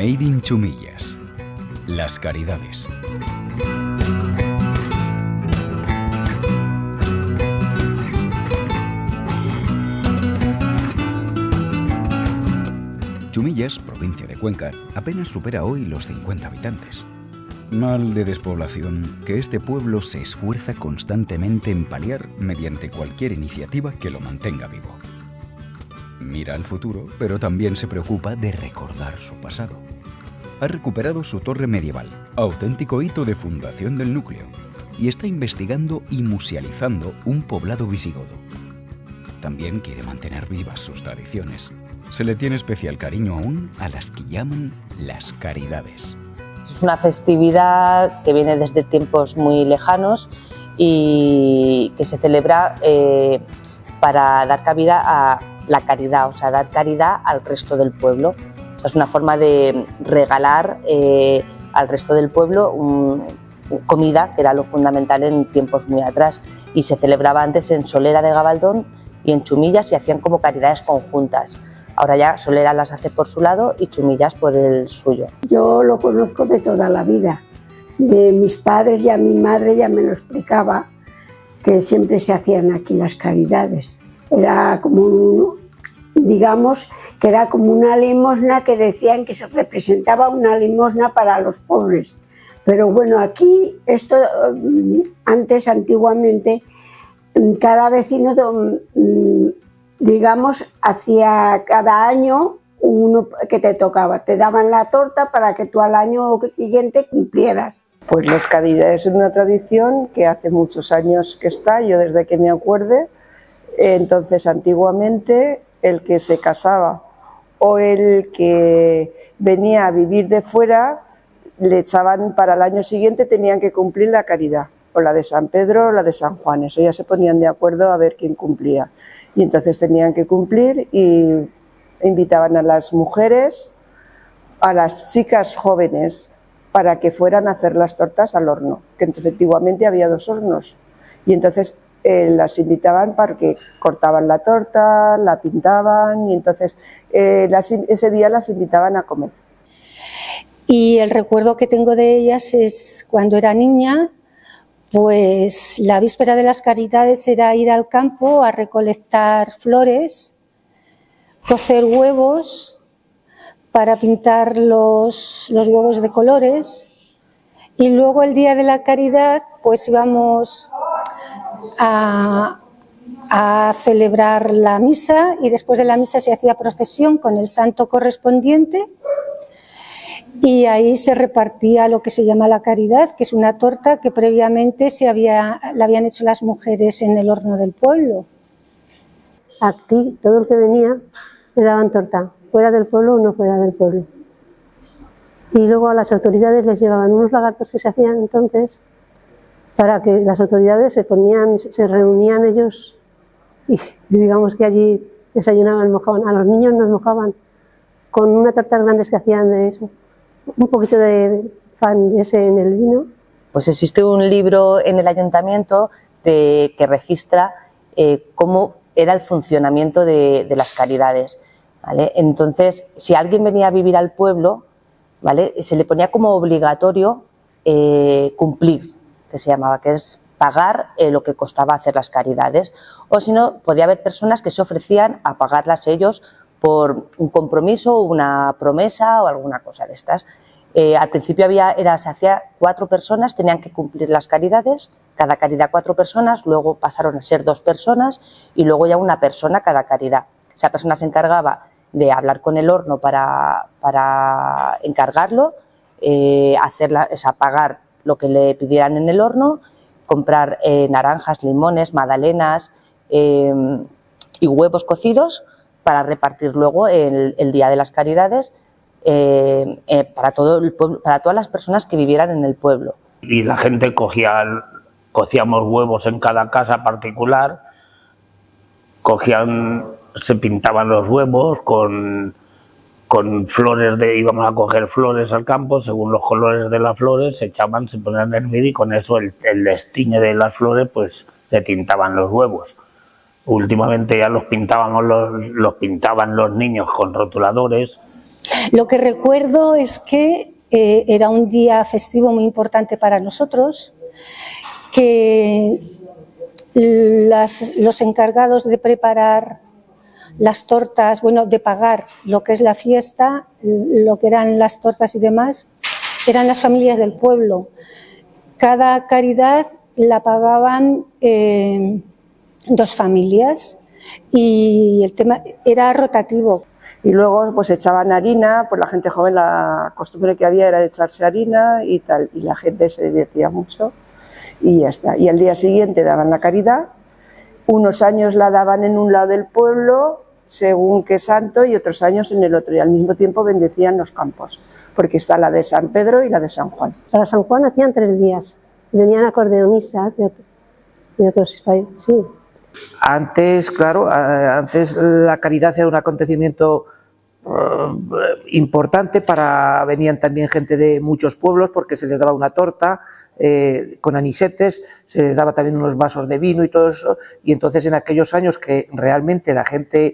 Made in Chumillas. Las Caridades. Chumillas, provincia de Cuenca, apenas supera hoy los 50 habitantes. Mal de despoblación que este pueblo se esfuerza constantemente en paliar mediante cualquier iniciativa que lo mantenga vivo. Mira al futuro, pero también se preocupa de recordar su pasado. Ha recuperado su torre medieval, auténtico hito de fundación del núcleo, y está investigando y musealizando un poblado visigodo. También quiere mantener vivas sus tradiciones. Se le tiene especial cariño aún a las que llaman las Caridades. Es una festividad que viene desde tiempos muy lejanos y que se celebra para dar cabida a la caridad, o sea, dar caridad al resto del pueblo. O sea, es una forma de regalar al resto del pueblo comida, que era lo fundamental en tiempos muy atrás. Y se celebraba antes en Solera de Gabaldón y en Chumillas y hacían como caridades conjuntas. Ahora ya Solera las hace por su lado y Chumillas por el suyo. Yo lo conozco de toda la vida. De mis padres y a mi madre ya me lo explicaba, que siempre se hacían aquí las caridades. Era como digamos que era como una limosna, que decían que se representaba una limosna para los pobres. Pero bueno, aquí esto antes, antiguamente, cada vecino digamos, hacía cada año uno que te tocaba. Te daban la torta para que tú al año siguiente cumplieras. Pues las caridades es una tradición que hace muchos años que está, yo desde que me acuerde. Entonces, antiguamente, el que se casaba o el que venía a vivir de fuera, le echaban para el año siguiente, tenían que cumplir la caridad, o la de San Pedro o la de San Juan. Eso ya se ponían de acuerdo a ver quién cumplía. Y entonces tenían que cumplir y invitaban a las mujeres, a las chicas jóvenes, para que fueran a hacer las tortas al horno, que entonces antiguamente había 2 hornos. Y entonces las invitaban para que cortaban la torta, la pintaban y entonces ese día las invitaban a comer. Y el recuerdo que tengo de ellas es cuando era niña. Pues la víspera de las Caridades era ir al campo a recolectar flores, cocer huevos para pintar los huevos de colores, y luego el día de la Caridad pues íbamos a celebrar la misa, y después de la misa se hacía procesión con el santo correspondiente. Y ahí se repartía lo que se llama la caridad, que es una torta que previamente la habían hecho las mujeres en el horno del pueblo. Aquí todo el que venía le daban torta, fuera del pueblo o no fuera del pueblo. Y luego a las autoridades les llevaban unos lagartos que se hacían entonces, para que las autoridades se reunían ellos y digamos que allí desayunaban, mojaban. A los niños nos mojaban con unas tortas grandes que hacían de eso. Un poquito de fan ese en el vino. Pues existe un libro en el ayuntamiento que registra cómo era el funcionamiento de las caridades, ¿vale? Entonces, si alguien venía a vivir al pueblo, ¿vale?, se le ponía como obligatorio cumplir, que se llamaba, que es pagar lo que costaba hacer las caridades. O si no, podía haber personas que se ofrecían a pagarlas ellos por un compromiso, una promesa o alguna cosa de estas. Al principio se hacía 4 personas, tenían que cumplir las caridades, cada caridad 4 personas, luego pasaron a ser 2 personas y luego ya una persona cada caridad. Esa persona se encargaba de hablar con el horno para encargarlo, pagar lo que le pidieran en el horno, comprar naranjas, limones, magdalenas y huevos cocidos, para repartir luego el día de las caridades para todo el pueblo, para todas las personas que vivieran en el pueblo. Y la gente cocíamos huevos en cada casa particular, se pintaban los huevos con flores, íbamos a coger flores al campo, según los colores de las flores se ponían a hervir y con eso el destiñe de las flores pues se tintaban los huevos. Últimamente ya los pintaban los niños con rotuladores Lo que recuerdo es que era un día festivo muy importante para nosotros, que los encargados de preparar las tortas, bueno, de pagar lo que es la fiesta, lo que eran las tortas y demás, eran las familias del pueblo. Cada caridad la pagaban 2 familias y el tema era rotativo. Y luego pues echaban harina, pues la gente joven la costumbre que había era de echarse harina y tal, y la gente se divertía mucho y ya está. Y al día siguiente daban la caridad, unos años la daban en un lado del pueblo, según qué santo, y otros años en el otro, y al mismo tiempo bendecían los campos, porque está la de San Pedro y la de San Juan. Para San Juan hacían 3 días, venían acordeonistas de otros países, sí. Antes, claro, antes la caridad era un acontecimiento importante venían también gente de muchos pueblos porque se les daba una torta con anisetes, se les daba también unos vasos de vino y todo eso, y entonces en aquellos años que realmente la gente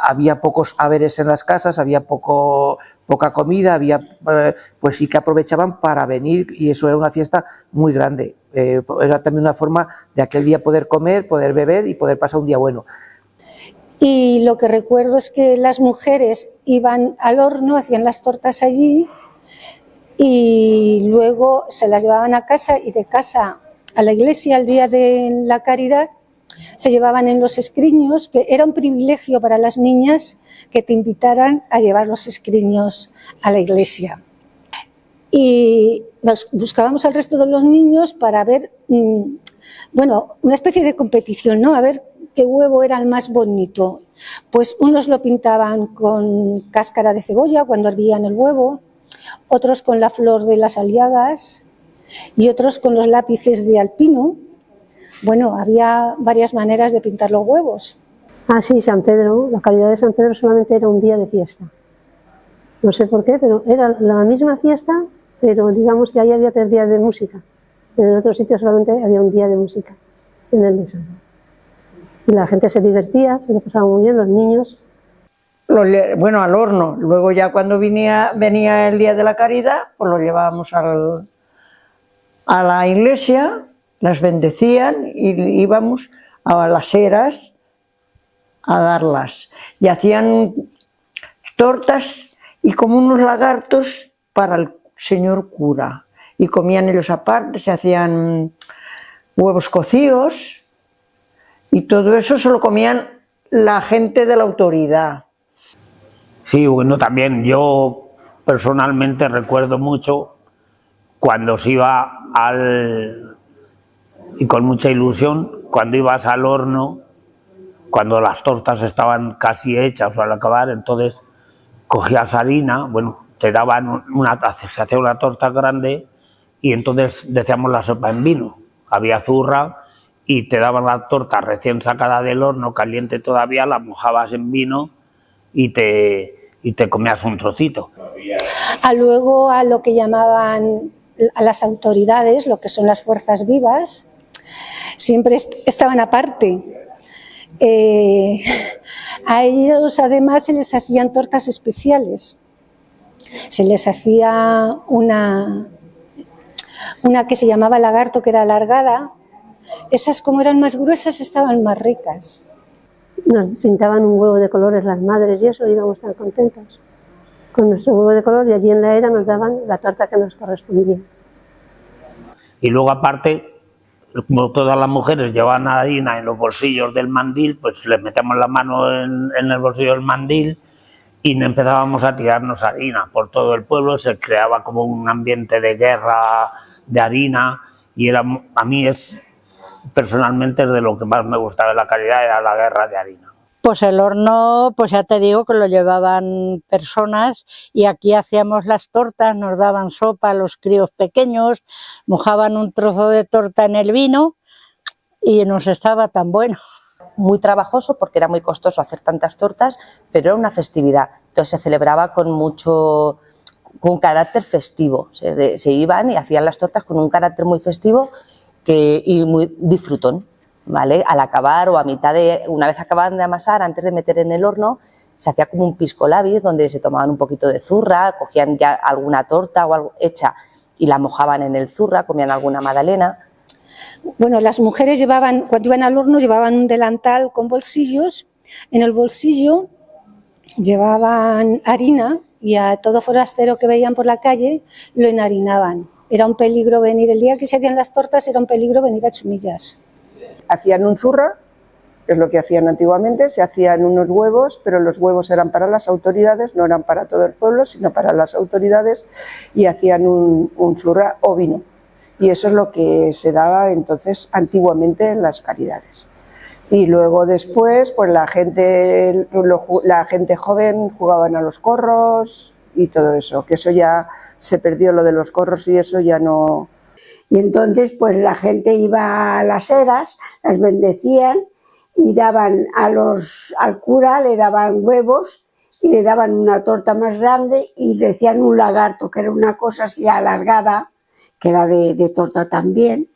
había pocos haberes en las casas, había poca comida, había pues sí que aprovechaban para venir, y eso era una fiesta muy grande. Era también una forma de aquel día poder comer, poder beber y poder pasar un día bueno. Y lo que recuerdo es que las mujeres iban al horno, hacían las tortas allí y luego se las llevaban a casa, y de casa a la iglesia el día de la caridad se llevaban en los escriños, que era un privilegio para las niñas que te invitaran a llevar los escriños a la iglesia. Y buscábamos al resto de los niños para ver, bueno, una especie de competición, ¿no? A ver qué huevo era el más bonito. Pues unos lo pintaban con cáscara de cebolla cuando hervían el huevo, otros con la flor de las aliagas y otros con los lápices de alpino. Bueno, había varias maneras de pintar los huevos. Ah, sí, San Pedro, la caridad de San Pedro solamente era un día de fiesta. No sé por qué, pero era la misma fiesta, pero digamos que ahí había 3 días de música. En el otro sitio solamente había un día de música, en el de San Pedro. Y la gente se divertía, se lo pasaba muy bien, los niños. Bueno, al horno. Luego ya cuando venía el día de la caridad, pues lo llevábamos a la iglesia, las bendecían y íbamos a las eras a darlas. Y hacían tortas y como unos lagartos para el señor cura. Y comían ellos aparte, se hacían huevos cocidos y todo eso se lo comían la gente de la autoridad. Sí, bueno, también yo personalmente recuerdo mucho cuando se iba y con mucha ilusión, cuando ibas al horno, cuando las tortas estaban casi hechas o al acabar, entonces cogías harina, bueno, te daban se hacía una torta grande y entonces decíamos la sopa en vino, había zurra y te daban la torta recién sacada del horno, caliente todavía, la mojabas en vino y te comías un trocito. Luego a lo que llamaban a las autoridades, lo que son las fuerzas vivas, siempre estaban aparte. A ellos además se les hacían tortas especiales. Se les hacía una que se llamaba lagarto, que era alargada. Esas, como eran más gruesas, estaban más ricas. Nos pintaban un huevo de colores las madres y eso, íbamos tan contentas con nuestro huevo de color, y allí en la era nos daban la torta que nos correspondía. Y luego aparte, como todas las mujeres llevaban harina en los bolsillos del mandil, pues les metemos la mano en el bolsillo del mandil y empezábamos a tirarnos harina por todo el pueblo. Se creaba como un ambiente de guerra de harina, y a mí personalmente es de lo que más me gustaba de la caridad, era la guerra de harina. Pues el horno, pues ya te digo que lo llevaban personas, y aquí hacíamos las tortas, nos daban sopa a los críos pequeños, mojaban un trozo de torta en el vino y nos estaba tan bueno. Muy trabajoso porque era muy costoso hacer tantas tortas, pero era una festividad. Entonces se celebraba con carácter festivo. Se iban y hacían las tortas con un carácter muy festivo y muy disfrutón, ¿vale? Al acabar o a mitad una vez acababan de amasar, antes de meter en el horno, se hacía como un pisco labis donde se tomaban un poquito de zurra, cogían ya alguna torta o algo hecha y la mojaban en el zurra, comían alguna magdalena. Bueno, las mujeres llevaban, cuando iban al horno, llevaban un delantal con bolsillos. En el bolsillo llevaban harina y a todo forastero que veían por la calle lo enharinaban. Era un peligro venir, el día que se hacían las tortas era un peligro venir a Chumillas. Hacían un zurra, que es lo que hacían antiguamente, se hacían unos huevos, pero los huevos eran para las autoridades, no eran para todo el pueblo, sino para las autoridades, y hacían un zurra o vino. Y eso es lo que se daba entonces antiguamente en las caridades. Y luego después, pues la gente joven jugaban a los corros y todo eso, que eso ya se perdió, lo de los corros y eso ya no. Y entonces pues la gente iba a las eras, las bendecían y daban al cura le daban huevos y le daban una torta más grande y le decían un lagarto, que era una cosa así alargada, que era de torta también,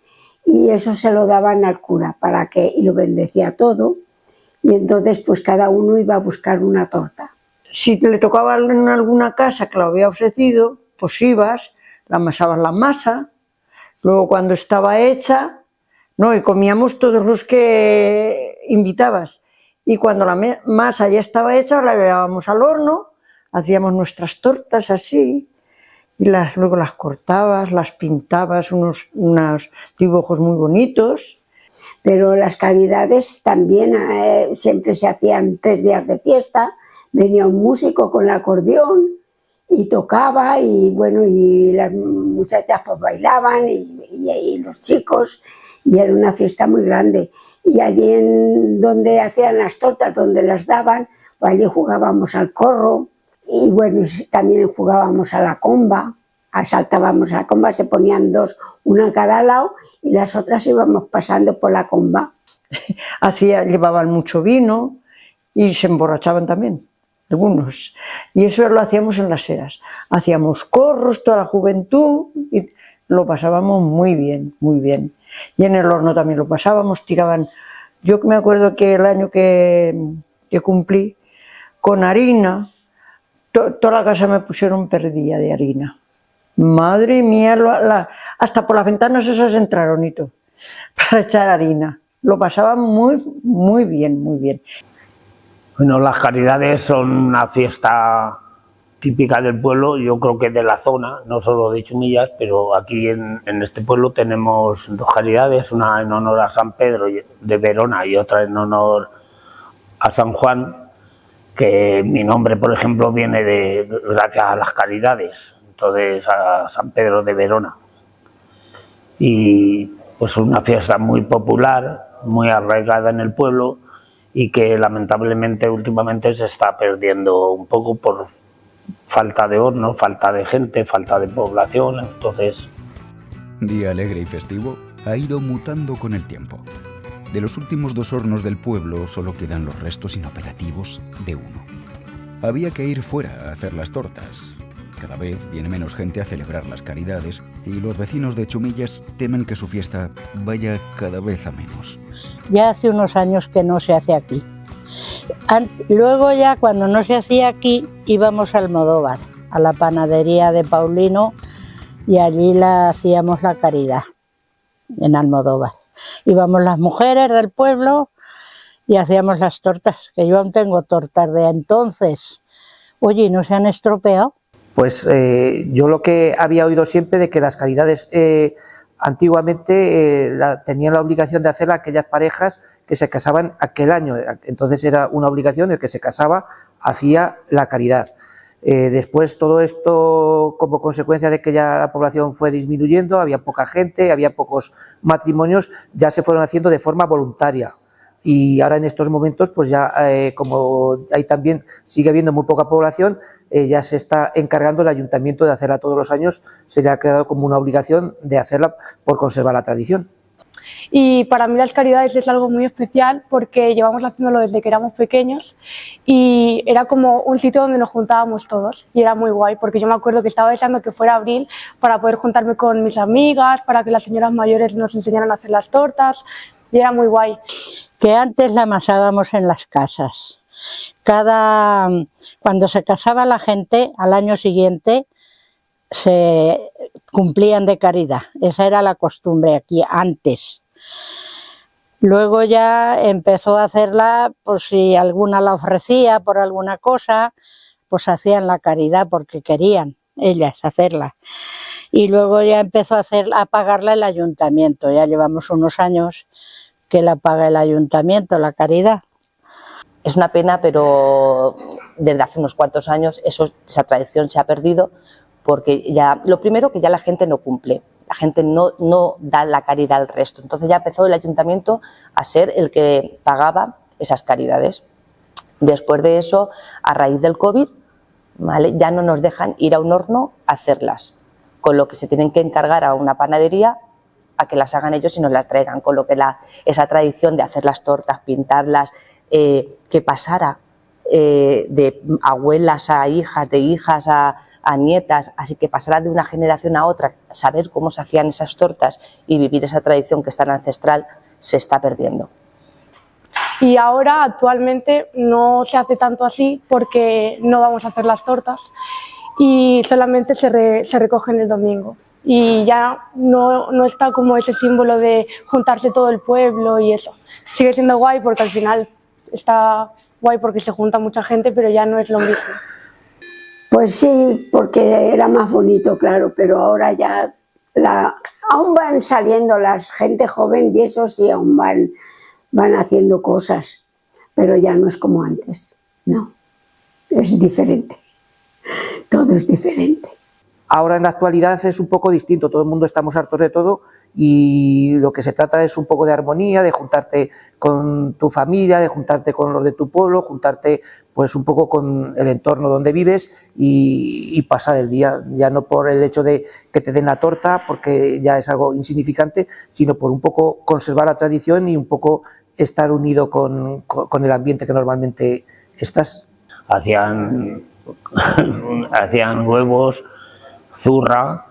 y eso se lo daban al cura y lo bendecía todo, y entonces pues cada uno iba a buscar una torta. Si le tocaba en alguna casa que lo había ofrecido, pues ibas, la amasabas la masa, luego cuando estaba hecha, no, y comíamos todos los que invitabas, y cuando la masa ya estaba hecha la llevábamos al horno, hacíamos nuestras tortas así, y luego las cortabas, las pintabas, unos dibujos muy bonitos. Pero las caridades también siempre se hacían 3 días de fiesta, venía un músico con el acordeón y tocaba, y bueno, y las muchachas pues bailaban y los chicos, y era una fiesta muy grande. Y allí donde hacían las tortas, donde las daban, pues allí jugábamos al corro. Y bueno, también jugábamos a la comba, saltábamos a la comba, se ponían 2, una a cada lado, y las otras íbamos pasando por la comba. Llevaban mucho vino y se emborrachaban también, algunos. Y eso lo hacíamos en las eras. Hacíamos corros, toda la juventud, y lo pasábamos muy bien, muy bien. Y en el horno también lo pasábamos, tiraban. Yo me acuerdo que el año que cumplí, con harina, toda la casa me pusieron perdilla de harina. Madre mía, hasta por las ventanas esas entraron y todo, para echar harina. Lo pasaban muy, muy bien, muy bien. Bueno, las caridades son una fiesta típica del pueblo, yo creo que de la zona, no solo de Chumillas, pero aquí en este pueblo tenemos 2 caridades, una en honor a San Pedro de Verona y otra en honor a San Juan, que mi nombre, por ejemplo, viene gracias a las caridades, entonces a San Pedro de Verona. Y pues una fiesta muy popular, muy arraigada en el pueblo y que lamentablemente últimamente se está perdiendo un poco por falta de horno, falta de gente, falta de población, entonces. Día alegre y festivo ha ido mutando con el tiempo. De los últimos 2 hornos del pueblo solo quedan los restos inoperativos de uno. Había que ir fuera a hacer las tortas. Cada vez viene menos gente a celebrar las caridades y los vecinos de Chumillas temen que su fiesta vaya cada vez a menos. Ya hace unos años que no se hace aquí. Luego ya cuando no se hacía aquí íbamos a Almodóvar, a la panadería de Paulino, y allí hacíamos la caridad, en Almodóvar. Íbamos las mujeres del pueblo y hacíamos las tortas, que yo aún tengo tortas de entonces. Oye, ¿no se han estropeado? Pues yo lo que había oído siempre de que las caridades antiguamente tenían la obligación de hacer aquellas parejas que se casaban aquel año, entonces era una obligación, el que se casaba hacía la caridad. Después todo esto, como consecuencia de que ya la población fue disminuyendo, había poca gente, había pocos matrimonios, ya se fueron haciendo de forma voluntaria. Y ahora en estos momentos, pues ya como ahí también sigue habiendo muy poca población, ya se está encargando el ayuntamiento de hacerla todos los años, se le ha quedado como una obligación de hacerla por conservar la tradición. Y para mí las caridades es algo muy especial porque llevamos haciéndolo desde que éramos pequeños y era como un sitio donde nos juntábamos todos y era muy guay porque yo me acuerdo que estaba deseando que fuera abril para poder juntarme con mis amigas, para que las señoras mayores nos enseñaran a hacer las tortas y era muy guay. Que antes la amasábamos en las casas, Cuando se casaba la gente, al año siguiente se cumplían de caridad. Esa era la costumbre aquí antes. Luego ya empezó a hacerla, pues si alguna la ofrecía por alguna cosa, pues hacían la caridad porque querían ellas hacerla. Y luego ya empezó a pagarla el ayuntamiento. Ya llevamos unos años que la paga el ayuntamiento, la caridad. Es una pena, pero desde hace unos cuantos años esa tradición se ha perdido, porque ya, lo primero, que ya la gente no cumple, la gente no da la caridad al resto. Entonces ya empezó el ayuntamiento a ser el que pagaba esas caridades. Después de eso, a raíz del COVID, ¿vale?, ya no nos dejan ir a un horno a hacerlas, con lo que se tienen que encargar a una panadería a que las hagan ellos y nos las traigan, con lo que esa tradición de hacer las tortas, pintarlas, que pasara de abuelas a hijas, de hijas a nietas, así que pasara de una generación a otra, saber cómo se hacían esas tortas y vivir esa tradición que es tan ancestral, se está perdiendo. Y ahora, actualmente, no se hace tanto así porque no vamos a hacer las tortas y solamente se recogen el domingo. Y ya no está como ese símbolo de juntarse todo el pueblo y eso. Sigue siendo guay porque al final está guay porque se junta mucha gente, pero ya no es lo mismo. Pues sí, porque era más bonito, claro, pero ahora ya aún van saliendo la gente joven y eso sí, aún van haciendo cosas, pero ya no es como antes, no, es diferente, todo es diferente. Ahora en la actualidad es un poco distinto, todo el mundo estamos hartos de todo y lo que se trata es un poco de armonía, de juntarte con tu familia, de juntarte con los de tu pueblo, juntarte pues un poco con el entorno donde vives y pasar el día, ya no por el hecho de que te den la torta, porque ya es algo insignificante, sino por un poco conservar la tradición y un poco estar unido con el ambiente que normalmente estás. Hacían huevos, zurra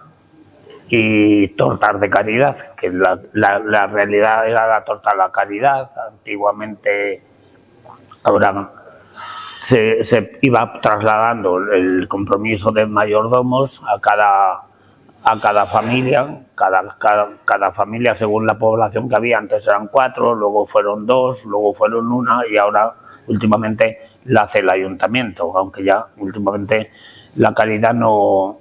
y tortas de caridad, que la realidad era la torta de la caridad. Antiguamente, ahora se iba trasladando el compromiso de mayordomos a cada familia, cada familia según la población que había. Antes eran 4, luego fueron 2, luego fueron 1 y ahora últimamente la hace el ayuntamiento, aunque ya últimamente la caridad no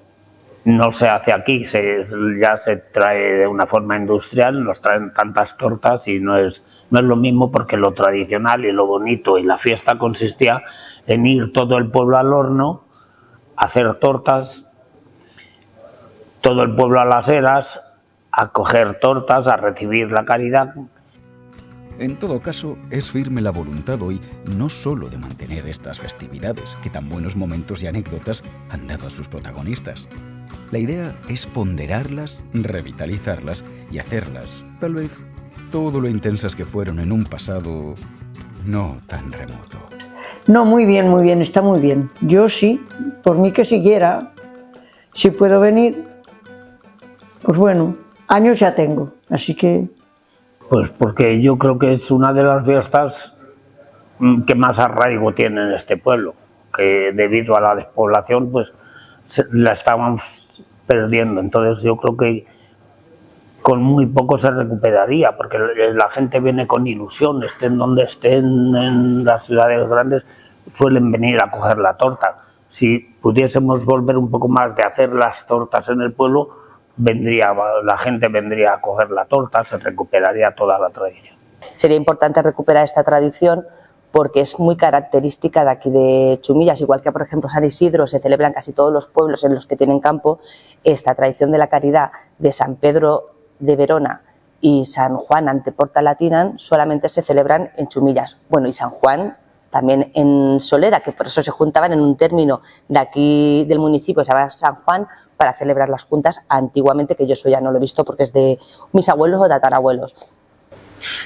se hace aquí, ya se trae de una forma industrial, nos traen tantas tortas y no es lo mismo, porque lo tradicional y lo bonito y la fiesta consistía en ir todo el pueblo al horno, hacer tortas, todo el pueblo a las eras, a coger tortas, a recibir la caridad. En todo caso, es firme la voluntad hoy no solo de mantener estas festividades, que tan buenos momentos y anécdotas han dado a sus protagonistas. La idea es ponderarlas, revitalizarlas y hacerlas, tal vez, todo lo intensas que fueron en un pasado no tan remoto. No, muy bien, está muy bien. Yo sí, por mí que siguiera, si puedo venir, pues bueno, años ya tengo, así que... Pues porque yo creo que es una de las fiestas que más arraigo tiene en este pueblo, que debido a la despoblación pues la estamos perdiendo. Entonces yo creo que con muy poco se recuperaría, porque la gente viene con ilusión, estén donde estén, en las ciudades grandes suelen venir a coger la torta. Si pudiésemos volver un poco más de hacer las tortas en el pueblo, la gente vendría a coger la torta, se recuperaría toda la tradición. Sería importante recuperar esta tradición porque es muy característica de aquí de Chumillas, igual que por ejemplo San Isidro se celebra en casi todos los pueblos en los que tienen campo. Esta tradición de la caridad de San Pedro de Verona y San Juan ante Porta Latina solamente se celebran en Chumillas. Bueno, y San Juan también en Solera, que por eso se juntaban en un término de aquí del municipio, se llama San Juan, para celebrar las juntas antiguamente, que yo eso ya no lo he visto porque es de mis abuelos o tatarabuelos.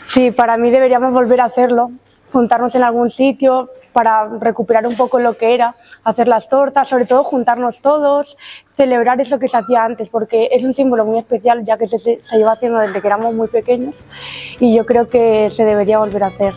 Sí, para mí deberíamos volver a hacerlo, juntarnos en algún sitio para recuperar un poco lo que era, hacer las tortas, sobre todo juntarnos todos, celebrar eso que se hacía antes, porque es un símbolo muy especial, ya que se lleva haciendo desde que éramos muy pequeños y yo creo que se debería volver a hacer.